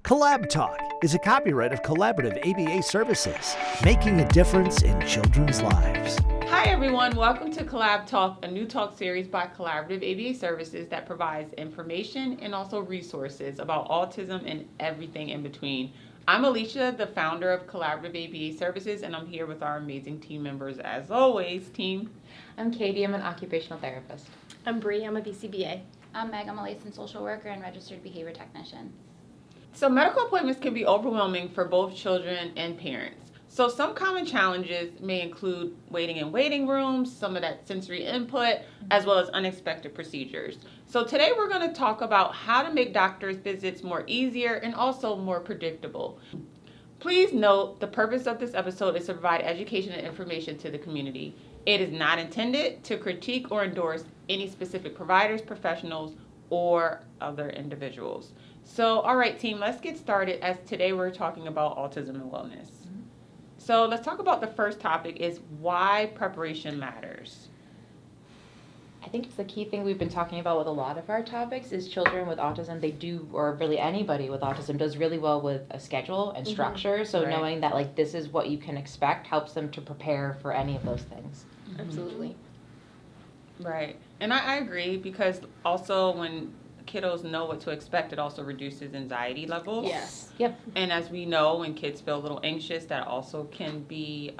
CollabTalk is a copyright of Collaborative ABA Services, making a difference in children's lives. Hi everyone, welcome to CollabTalk, a new talk series by Collaborative ABA Services that provides information and also resources about autism and everything in between. I'm Alicia, the founder of Collaborative ABA Services, and I'm here with our amazing team members as always. Team. I'm Katie, I'm an occupational therapist. I'm Bree, I'm a BCBA. I'm Meg, I'm a licensed social worker and registered behavior technician. So medical appointments can be overwhelming for both children and parents. So some common challenges may include waiting in waiting rooms, some of that sensory input, as well as unexpected procedures. So today we're going to talk about how to make doctor's visits more easier and also more predictable. Please note the purpose of this episode is to provide education and information to the community. It is not intended to critique or endorse any specific providers, professionals, or other individuals. So, all right, team, let's get started as today we're talking about autism and wellness. So let's talk about the first topic is why preparation matters. I think it's the key thing we've been talking about with a lot of our topics is children with autism, they do, or really anybody with autism does really well with a schedule and structure. So Right. knowing that like this is what you can expect helps them to prepare for any of those things. Absolutely. Right. And I agree because also when kiddos know what to expect, it also reduces anxiety levels. Yes. Yep. And as we know, when kids feel a little anxious, that also can be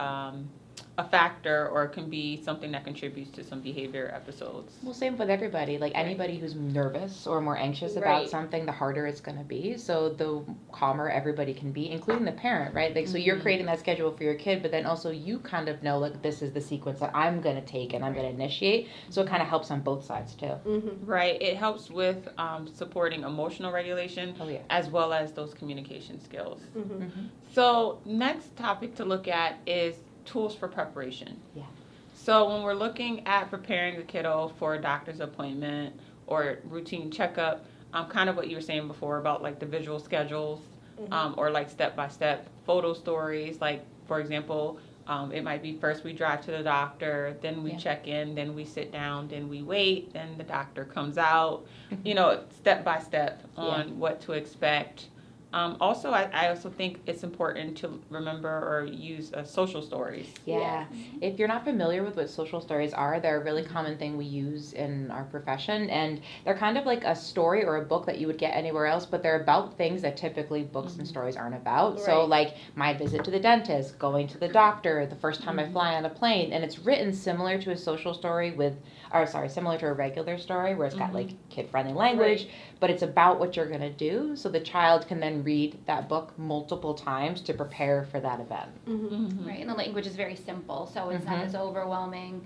a factor or can be something that contributes to some behavior episodes. Well, same with everybody. Like anybody who's nervous or more anxious about Right. something, the harder it's going to be. So the calmer everybody can be, including the parent, right? Like, so you're creating that schedule for your kid, but then also you kind of know, like, this is the sequence that I'm going to take and I'm going to initiate. So it kind of helps on both sides too. Mm-hmm. Right. It helps with supporting emotional regulation Oh, yeah. as well as those communication skills. Mm-hmm. So next topic to look at is tools for preparation. Yeah. So when we're looking at preparing the kiddo for a doctor's appointment or routine checkup, kind of what you were saying before about like the visual schedules or like step-by-step photo stories. Like, for example, it might be first we drive to the doctor, then we check in, then we sit down, then we wait, then the doctor comes out, step-by-step on what to expect. Also, I also think it's important to remember or use social stories. Yeah. If you're not familiar with what social stories are, they're a really common thing we use in our profession. And they're kind of like a story or a book that you would get anywhere else, but they're about things that typically books and stories aren't about. Right. So like my visit to the dentist, going to the doctor, the first time I fly on a plane. And it's written similar to a social story similar to a regular story where it's got like kid-friendly language, but it's about what you're going to do. So the child can then read that book multiple times to prepare for that event. Right, and the language is very simple, so it's not as overwhelming,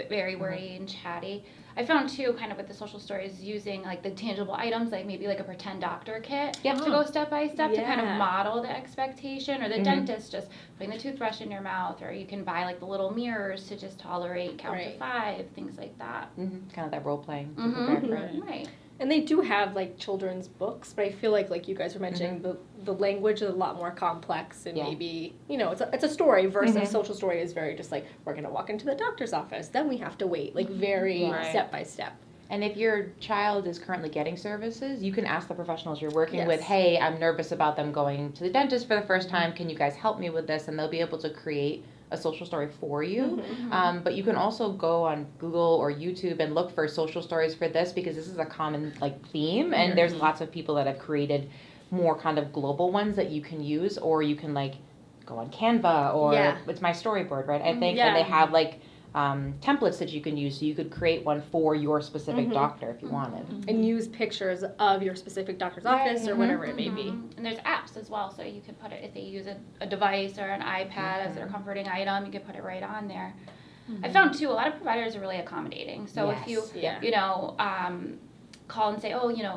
very wordy and chatty. I found too, kind of with the social stories, using like the tangible items, like maybe like a pretend doctor kit to go step by step to kind of model the expectation, or the dentist just putting the toothbrush in your mouth, or you can buy like the little mirrors to just tolerate count to 5, things like that. Kind of that role playing. Right. And they do have like children's books, but I feel like you guys were mentioning the language is a lot more complex and maybe it's a story versus social story is very just like we're gonna walk into the doctor's office, then we have to wait, like very step by step. And if your child is currently getting services, you can ask the professionals you're working with, hey, I'm nervous about them going to the dentist for the first time. Can you guys help me with this? And they'll be able to create a social story for you. But you can also go on Google or YouTube and look for social stories for this because this is a common theme. And there's lots of people that have created more kind of global ones that you can use, or you can go on Canva or it's my storyboard, right? I think, and they have templates that you can use, so you could create one for your specific doctor if you wanted. And use pictures of your specific doctor's office or whatever it may be. And there's apps as well, so you could put it, if they use a device or an iPad as their comforting item, you could put it right on there. I found too, a lot of providers are really accommodating. So if you, call and say,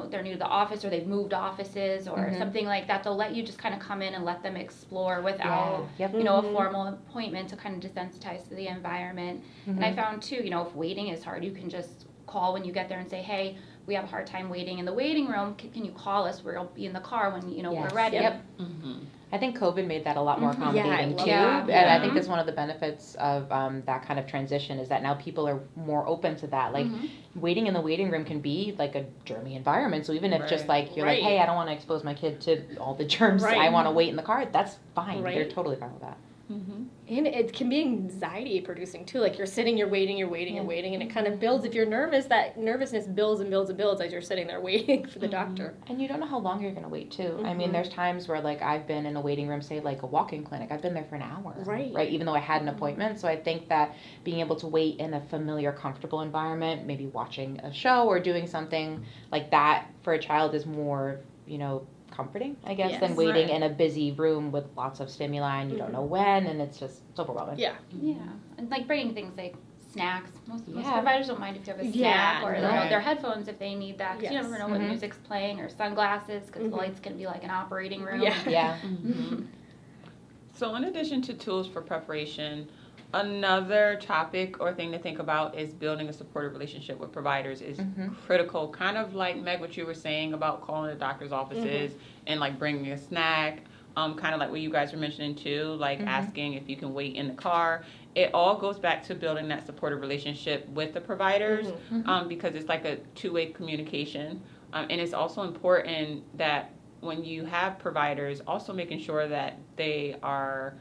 they're new to the office or they've moved offices or something like that, they'll let you just kind of come in and let them explore without, a formal appointment to kind of desensitize to the environment. And I found too, if waiting is hard, you can just call when you get there and say, hey, we have a hard time waiting in the waiting room. Can you call us? We'll be in the car when, you know, Yes. we're ready. Yep. Mm-hmm. I think COVID made that a lot more accommodating too, that. and I think that's one of the benefits of that kind of transition is that now people are more open to that. Like waiting in the waiting room can be like a germy environment. So even if just like you're like, hey, I don't want to expose my kid to all the germs, I want to wait in the car. That's fine. They're totally fine with that. Mm-hmm. And it can be anxiety producing too. Like you're sitting, you're waiting, and it kind of builds. If you're nervous, that nervousness builds and builds and builds as you're sitting there waiting for the doctor. And you don't know how long you're going to wait too. I mean, there's times where like I've been in a waiting room, say like a walk-in clinic. I've been there for an hour. Right. Even though I had an appointment. So I think that being able to wait in a familiar, comfortable environment, maybe watching a show or doing something like that for a child is more, you know, comforting, I guess, than waiting in a busy room with lots of stimuli and you don't know when, and it's overwhelming. Yeah, and like bringing things like snacks. Most providers don't mind if you have a snack or their headphones if they need that. 'Cause you never know what music's playing, or sunglasses because the lights can be like an operating room. So in addition to tools for preparation, another topic or thing to think about is building a supportive relationship with providers is critical. Kind of like Meg, what you were saying about calling the doctor's offices and like bringing a snack. Kind of like what you guys were mentioning too, like asking if you can wait in the car. It all goes back to building that supportive relationship with the providers because it's like a two-way communication. And it's also important that when you have providers, also making sure that they are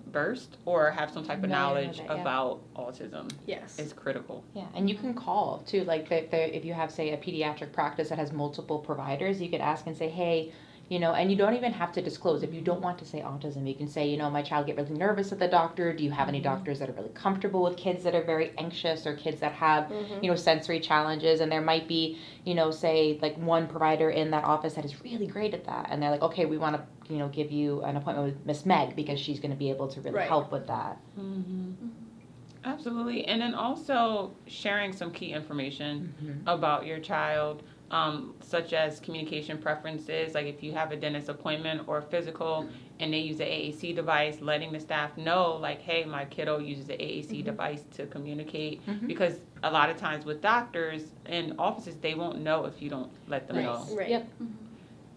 versed or have some type of knowledge about autism is critical. Yeah, and you can call too, like if you have, say, a pediatric practice that has multiple providers, you could ask and say, hey, you know, and you don't even have to disclose. If you don't want to say autism, you can say, you know, my child get really nervous at the doctor. Do you have any doctors that are really comfortable with kids that are very anxious or kids that have, you know, sensory challenges? And there might be, you know, say like one provider in that office that is really great at that. And they're like, okay, we want to, you know, give you an appointment with Miss Meg because she's going to be able to really help with that. Absolutely. And then also sharing some key information about your child. Such as communication preferences, like if you have a dentist appointment or a physical and they use the AAC device, letting the staff know, like, hey, my kiddo uses the AAC device to communicate, because a lot of times with doctors and offices, they won't know if you don't let them know.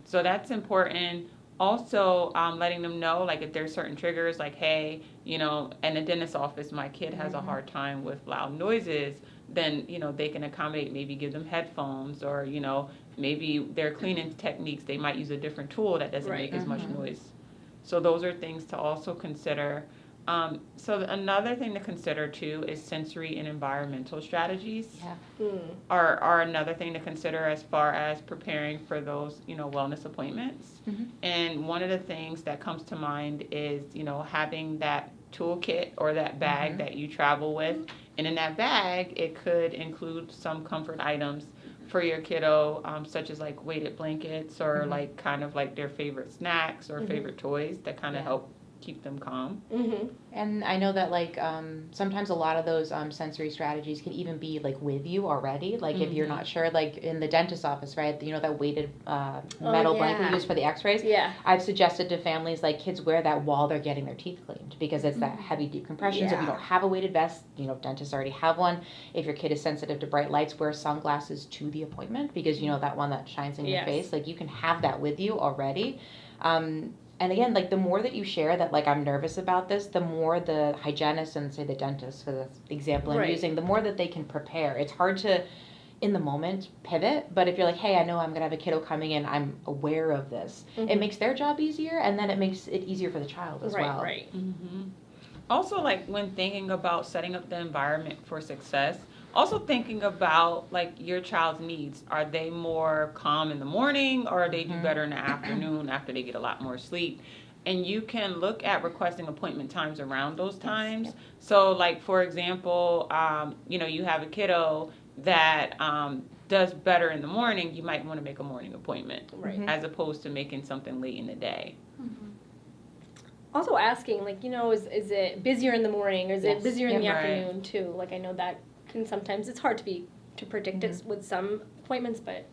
So that's important. Also, letting them know, like, if there's certain triggers, like, hey, you know, in the dentist office, my kid has a hard time with loud noises, then, you know, they can accommodate, maybe give them headphones, or, you know, maybe their cleaning techniques, they might use a different tool that doesn't make as much noise. So those are things to also consider. So another thing to consider too is sensory and environmental strategies are another thing to consider as far as preparing for those, you know, wellness appointments. And one of the things that comes to mind is, you know, having that toolkit or that bag that you travel with. And in that bag, it could include some comfort items for your kiddo, such as like weighted blankets or like kind of like their favorite snacks or favorite toys that kind of help keep them calm. And I know that like sometimes a lot of those sensory strategies can even be like with you already. Like if you're not sure, like in the dentist's office, right? You know, that weighted metal blanket used for the x-rays? I've suggested to families like kids wear that while they're getting their teeth cleaned because it's that heavy decompression. So if you don't have a weighted vest, you know, dentists already have one. If your kid is sensitive to bright lights, wear sunglasses to the appointment because you know that one that shines in your face. Like you can have that with you already. And again, like the more that you share that, like, I'm nervous about this, the more the hygienist and say the dentist, for the example I'm using, the more that they can prepare. It's hard to, in the moment, pivot. But if you're like, hey, I know I'm going to have a kiddo coming in, I'm aware of this. It makes their job easier, and then it makes it easier for the child as well. Also, like when thinking about setting up the environment for success, also thinking about like your child's needs. Are they more calm in the morning, or they do better in the afternoon after they get a lot more sleep? And you can look at requesting appointment times around those times. So like, for example, you know, you have a kiddo that does better in the morning, you might want to make a morning appointment as opposed to making something late in the day. Also asking, like, you know, is it busier in the morning or is it busier in the afternoon too? Like, I know that can sometimes, it's hard to predict it with some appointments, but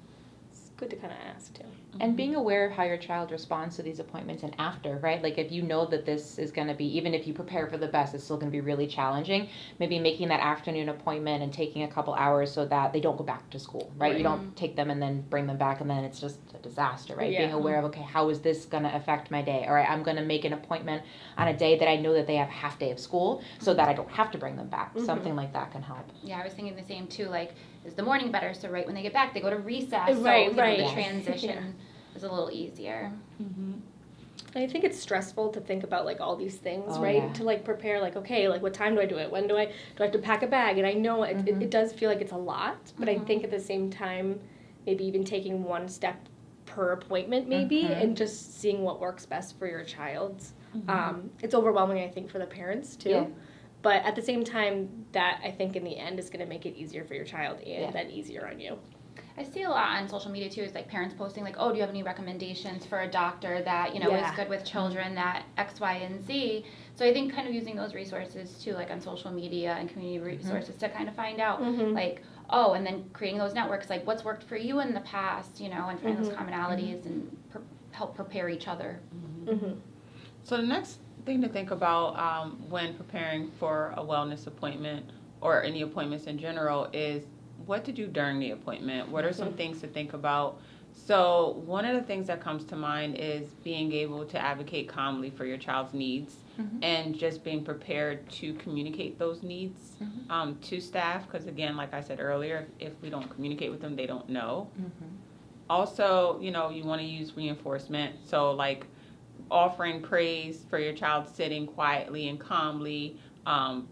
it's good to kind of ask too. And being aware of how your child responds to these appointments and after, right? Like if you know that this is going to be, even if you prepare for the best, it's still going to be really challenging. Maybe making that afternoon appointment and taking a couple hours so that they don't go back to school, right? You don't take them and then bring them back and then it's just a disaster, right? Being aware of, okay, how is this going to affect my day? All right, I'm going to make an appointment on a day that I know that they have half day of school so that I don't have to bring them back. Something like that can help. Yeah, I was thinking the same too. Like, is the morning better? So right when they get back, they go to recess. Right, so right. The transition is a little easier. I think it's stressful to think about like all these things, right? To like prepare, like, okay, like what time do I do it? When do I have to pack a bag? And I know it does feel like it's a lot, but I think at the same time, maybe even taking one step per appointment maybe and just seeing what works best for your child. It's overwhelming, I think, for the parents too. Yeah. But at the same time, that I think in the end is going to make it easier for your child and then easier on you. I see a lot on social media too, is like parents posting like, oh, do you have any recommendations for a doctor that, you know, is good with children, that X, Y, and Z. So I think kind of using those resources too, like on social media and community resources to kind of find out like, oh, and then creating those networks, like what's worked for you in the past, you know, and find those commonalities and help prepare each other. So the next thing to think about when preparing for a wellness appointment or any appointments in general is what to do during the appointment. What are some things to think about? So one of the things that comes to mind is being able to advocate calmly for your child's needs and just being prepared to communicate those needs to staff, because again, like I said earlier, if we don't communicate with them, they don't know. Also, you know, you want to use reinforcement. So like offering praise for your child sitting quietly and calmly.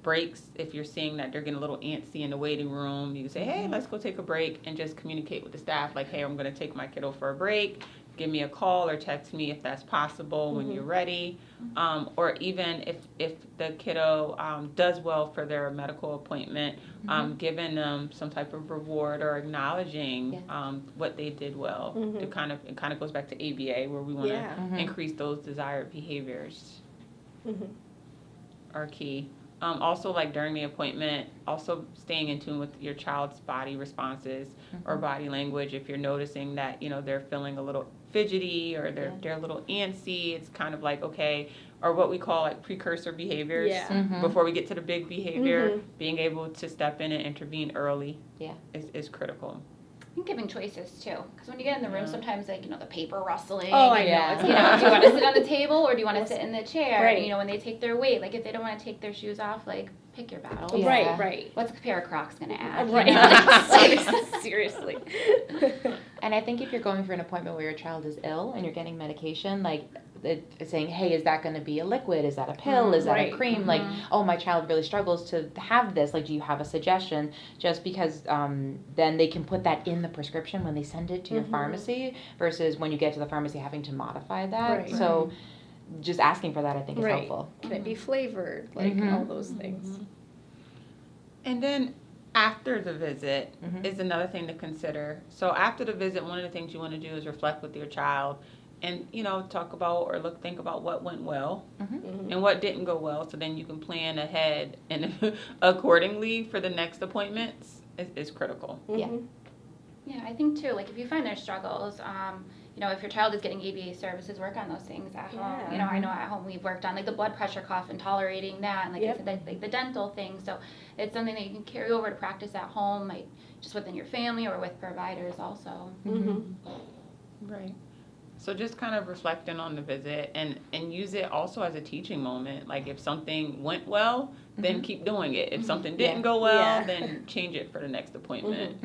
Breaks, if you're seeing that they're getting a little antsy in the waiting room, you can say, hey, let's go take a break, and just communicate with the staff like, hey, I'm going to take my kiddo for a break. Give me a call or text me if that's possible when you're ready. Or even if the kiddo does well for their medical appointment, giving them some type of reward or acknowledging what they did well. It kind of goes back to ABA, where we want to increase those desired behaviors are key. Also, like during the appointment, also staying in tune with your child's body responses or body language. If you're noticing that, you know, they're feeling a little fidgety or they're a little antsy, it's kind of like, okay, or what we call like precursor behaviors before we get to the big behavior, being able to step in and intervene early is critical. I think giving choices too, because when you get in the room, sometimes like, you know, the paper rustling. Oh, I know. You know, do you want to sit on the table or do you want to sit in the chair? Right. You know, when they take their weight, like if they don't want to take their shoes off, like pick your battles. Yeah. Right. What's a pair of Crocs gonna add? Right. You know? Like, seriously. And I think if you're going for an appointment where your child is ill and you're getting medication, like saying, hey, is that going to be a liquid? Is that a pill? Is that a cream? Like, oh, my child really struggles to have this. Like, do you have a suggestion? Just because then they can put that in the prescription when they send it to your pharmacy versus when you get to the pharmacy having to modify that. So just asking for that, I think, is helpful. Can it be flavored? Like, all those things. And then after the visit is another thing to consider. So after the visit, one of the things you want to do is reflect with your child and, you know, talk about or think about what went well and what didn't go well. So then you can plan ahead and accordingly for the next appointments is critical. Yeah, I think too, like if you find their struggles, you know, if your child is getting ABA services, work on those things at home. You know, I know at home we've worked on like the blood pressure cuff and tolerating that, and like I said, like the dental thing. So it's something that you can carry over to practice at home, like just within your family or with providers also. Right. So just kind of reflecting on the visit and use it also as a teaching moment. Like if something went well, then keep doing it. If something didn't go well, then change it for the next appointment.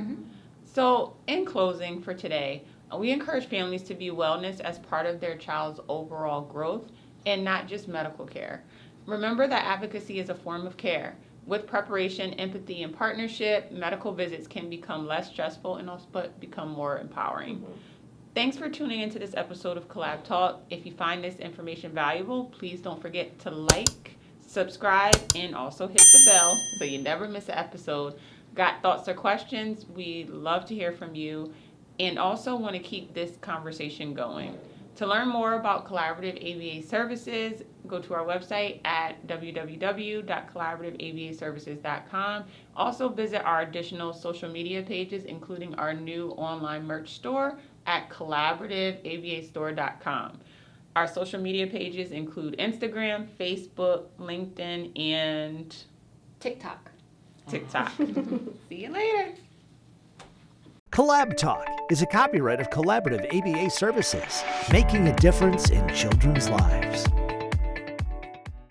So in closing for today, we encourage families to view wellness as part of their child's overall growth and not just medical care. Remember that advocacy is a form of care. With preparation, empathy, and partnership, medical visits can become less stressful and also become more empowering. Thanks for tuning into this episode of CollabTalk. If you find this information valuable, please don't forget to like, subscribe, and also hit the bell so you never miss an episode. Got thoughts or questions? We'd love to hear from you and also want to keep this conversation going. To learn more about Collaborative ABA Services, go to our website at www.collaborativaabaservices.com. Also visit our additional social media pages, including our new online merch store at collaborativeabastore.com. Our social media pages include Instagram, Facebook, LinkedIn, and TikTok. See you later. CollabTalk is a copyright of Collaborative ABA Services, making a difference in children's lives.